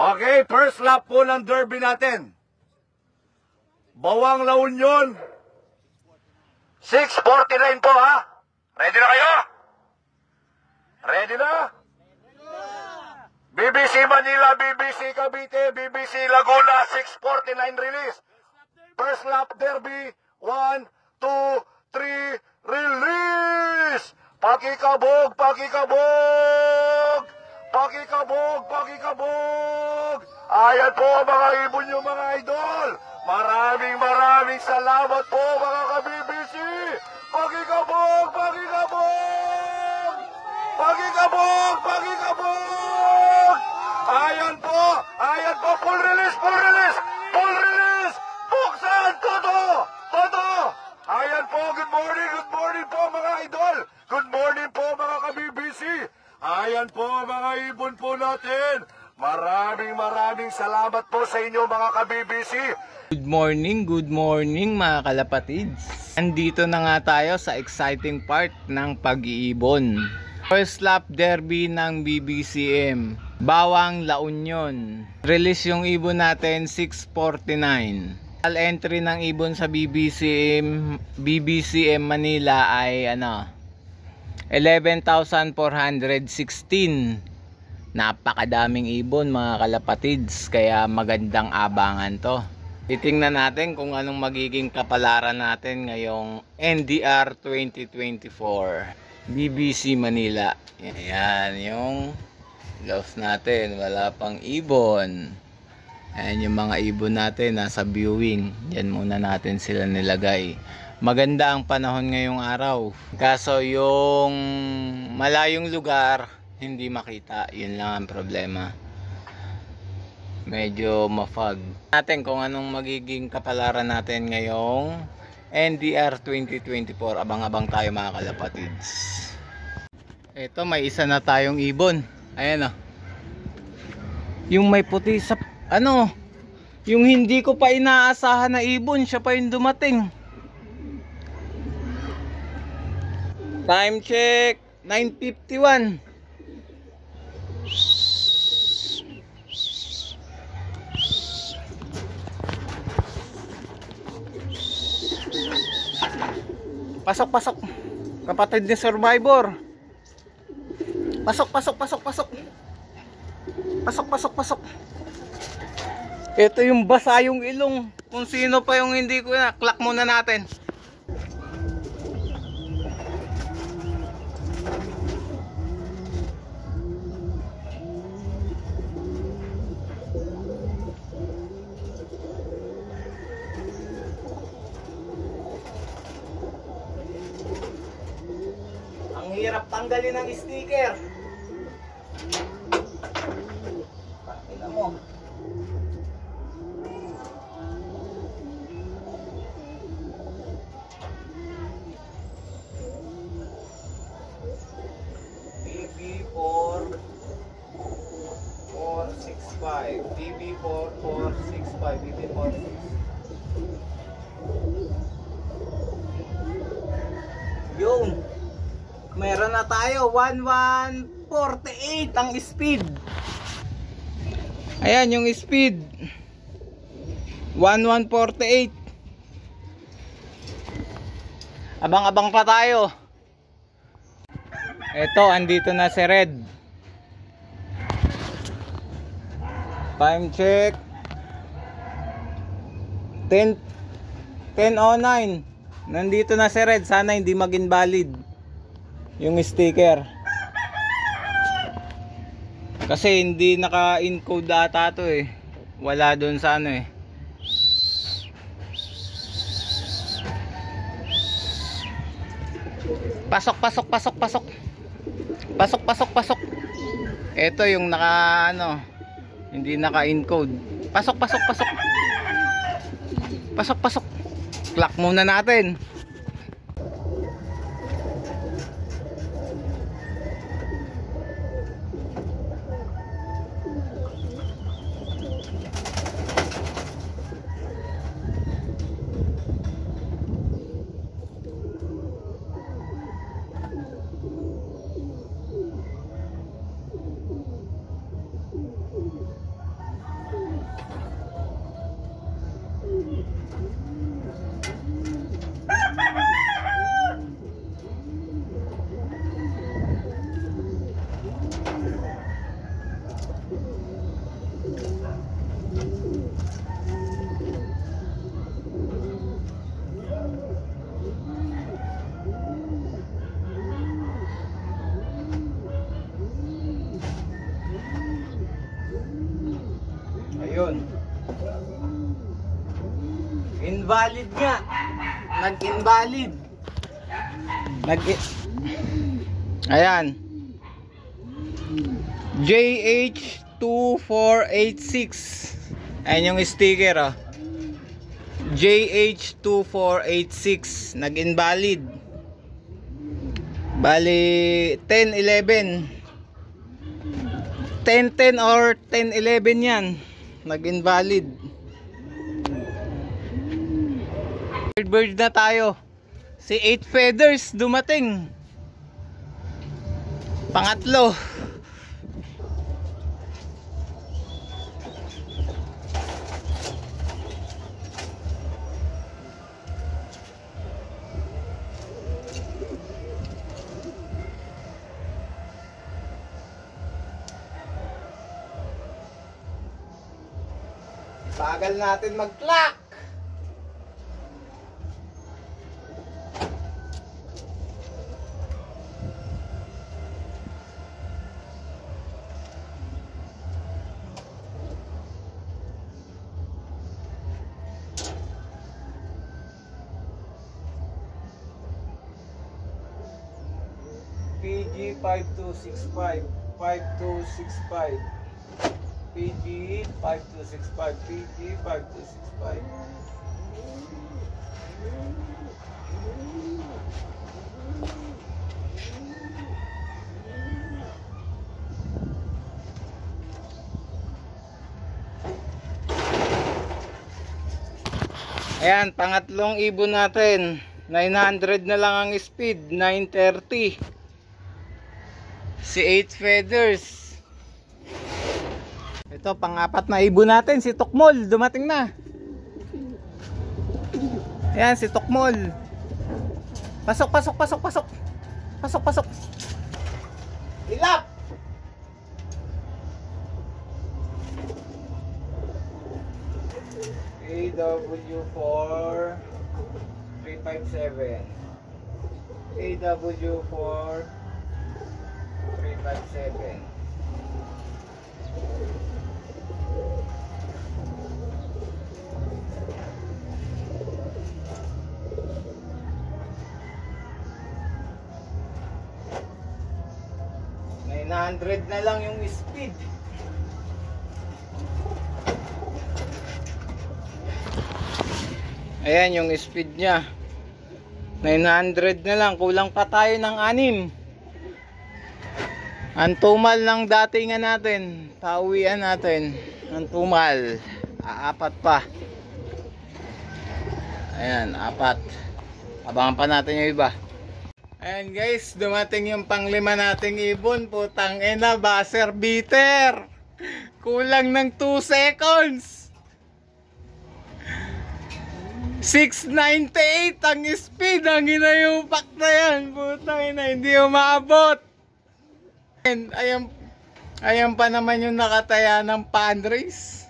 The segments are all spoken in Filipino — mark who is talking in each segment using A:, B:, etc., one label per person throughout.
A: Okay, first lap po ng derby natin. Bawang La Union. 6:49 po ha. Ready na kayo? Ready na? BBC Manila, BBC Cavite, BBC Laguna, 6:49 release. First lap derby, 1, 2, 3, release! Pakikabog, pakikabog! Pakikabog, pakikabog! Ayan po mga ibon nyo mga idol! Maraming salamat po mga ka-BBC! Pakikabog, pakikabog! Pakikabog, pakikabog! Ayan po, full release, full release! Full release! Buksan! Toto! Toto! Ayan po, good morning po mga idol! Good morning po mga ka-BBC! Ayan po mga ibon po natin! Maraming salamat po sa inyo mga ka-BBC!
B: Good morning mga kalapatids! Andito na nga tayo sa exciting part ng pag-iibon. First lap derby ng BBCM, Bawang La Union. Release yung ibon natin 6:49. All entry ng ibon sa BBCM Manila ay 11,416. Napakadaming ibon mga kalapatids, kaya magandang abangan to. Titingnan natin kung anong magiging kapalaran natin ngayong NDR 2024 BBC Manila. Yan yung gloves natin, wala pang ibon. Ayan yung mga ibon natin nasa viewing. Diyan muna natin sila nilagay. Maganda ang panahon ngayong araw, kaso yung malayong lugar hindi makita, yun lang ang problema. Medyo mafog. Natin kung anong magiging kapalaran natin ngayong NDR 2024. Abang-abang tayo mga kalapatids. Ito, may isa na tayong ibon. Ayan o. Yung may puti sa yung hindi ko pa inaasahan na ibon, siya pa yung dumating. Time check 9:51. Pasok kapatid ni Survivor. Pasok. Ito yung basa yung ilong. Kung sino pa yung hindi ko na, clock muna natin. Ang hirap tanggalin ng sticker. Tingnan mo. BB4465 BB46. Yung meron na tayo 1148 ang speed. Ayan yung speed 1148. Abang-abang pa tayo. Ito, andito na si Red. Time check 10:09. Nandito na si Red. Sana hindi mag-invalid yung sticker, kasi hindi naka-encode data to eh. Wala doon sa eh. Pasok. Ito yung naka hindi naka-encode. Pasok. Clock muna natin. Yun. Invalid nga. Nag-invalid. Ayan. JH2486. Ayan yung sticker, oh. JH2486 nag-invalid. Bali 1011 1010 or 1011 yan, nag-invalid. Bird na tayo. Si 8 feathers dumating. Pangatlo. Bagal natin mag-clock. PG 5265 5265 PG 5265 PG 5265. Ayan, pangatlong ibon natin. 900 na lang ang speed, 930. Si 8 feathers. Ito, pang-apat na ibon natin, si Tukmol, dumating na. Ayan, si Tukmol. Pasok, pasok, pasok, pasok. Pasok, pasok. Ilap! AW4 357 AW4 357. $900 na lang yung speed. Ayan yung speed nya, 900 na lang. Kulang pa tayo ng 6. Ang tumal ng datingan natin, pauwian natin. Ang tumal, apat pa. Ayan, 4. Abangan pa natin yung iba. Ayan guys, dumating yung pang-5 nating ibon. Putang ina, buzzer beater. Kulang ng 2 seconds. 698 ang speed. Ang hinayupak na yan. Putang ina, hindi umaabot. Ayan pa naman yung nakataya ng pandrace.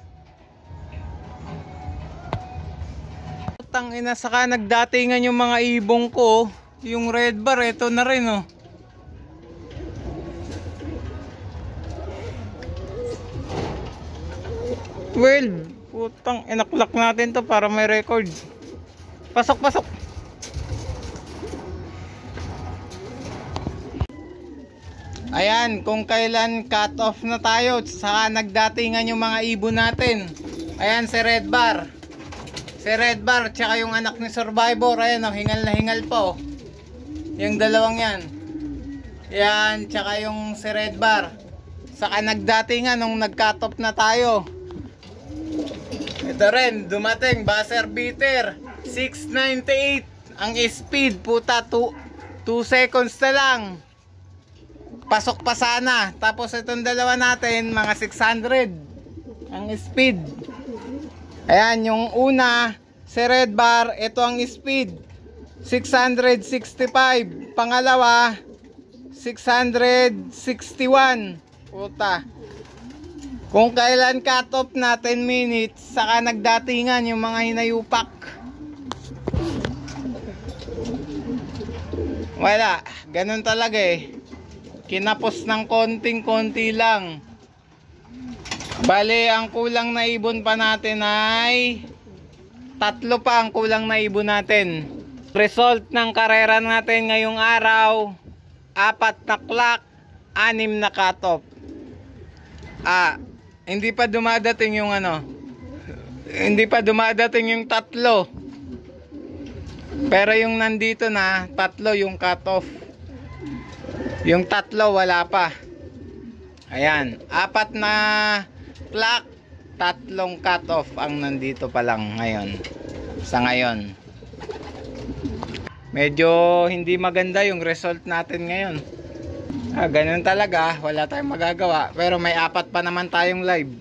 B: Putang ina, saka nagdatingan yung mga ibong ko. Yung red bar, ito na rin, oh. Well, putang inaklak natin to para may record. Pasok, pasok. Ayan, kung kailan cut off na tayo, saka nagdatingan yung mga ibon natin. Ayan si Red Bar. Si Red Bar, tsaka yung anak ni Survivor. Ayan, oh, hingal na hingal po. Yung dalawang yan. Yan, tsaka yung si Red Bar. Saka nagdatingan nung nag-cut off na tayo. Ito rin, dumating, buzzer beater. 698 ang speed, puta, 2 seconds na lang. Pasok pa sana. Tapos itong dalawa natin, mga 600 ang speed. Ayan, yung una, si Red Bar, ito ang speed, 665. Pangalawa, 661. Puta. Kung kailan cut off na 10 minutes, saka nagdatingan yung mga hinayupak. Wala, ganun talaga eh. Kinapos ng konting-konti lang. Bale, ang kulang na ibon pa natin ay 3 pa ang kulang na ibon natin. Result ng karera natin ngayong araw, 4 na clock, 6 na cutoff. Hindi pa dumadating yung hindi pa dumadating yung 3. Pero yung nandito na 3 yung cutoff. Yung 3 wala pa. Ayan, 4 na clock, 3 cutoff ang nandito pa lang ngayon. Sa ngayon. Medyo hindi maganda yung result natin ngayon. Ganun talaga, wala tayong magagawa. Pero may 4 pa naman tayong live.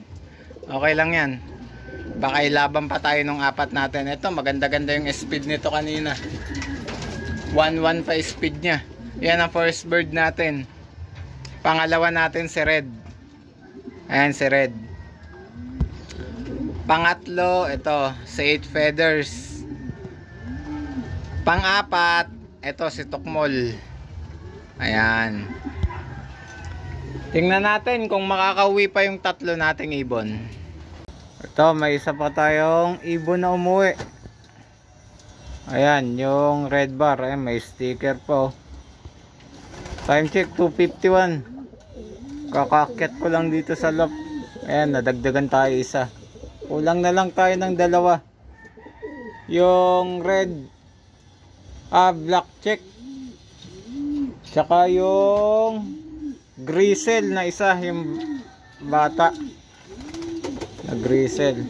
B: Okay lang yan. Baka ilaban pa tayo nung 4 natin. Ito, maganda-ganda yung speed nito kanina. 1.1 pa speed nya. Yan ang first bird natin. Pangalawa natin si Red. Ayan si Red. Pangatlo, ito, si 8 feathers. Pang-4, ito si Tukmol. Ayan. Tingnan natin kung makakauwi pa yung 3 nating ibon. Ito, may isa pa tayong ibon na umuwi. Ayan, yung red bar. Ayan, may sticker po. Time check, 2:51. Kakakyat ko lang dito sa loft. Ayan, nadagdagan tayo isa. Kulang na lang tayo ng 2. Yung red black check, tsaka yung grisel na isa, yung bata na grisel.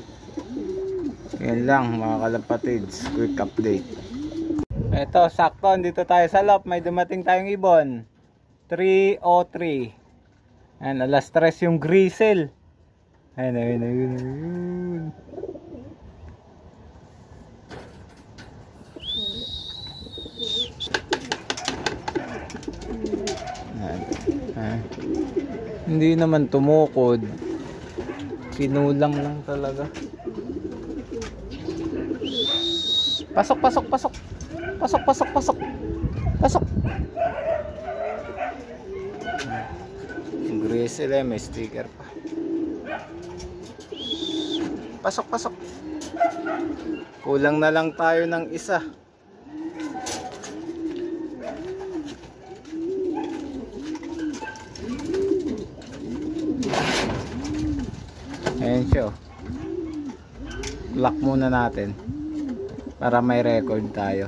B: Yan lang mga kalapatids, quick update. Eto, sakto, dito tayo sa loft. May dumating tayong ibon, 3:03. Ayan, alas 3 yung grisel. Ayun, ayun, ayun, ayun. Hindi naman tumukod. Sinulang lang talaga. Pasok, pasok, pasok. Pasok, pasok, pasok. Pasok. Grisel may sticker pa. Pasok, pasok. Kulang na lang tayo ng isa. Ayan siya. Lock muna natin para may record tayo.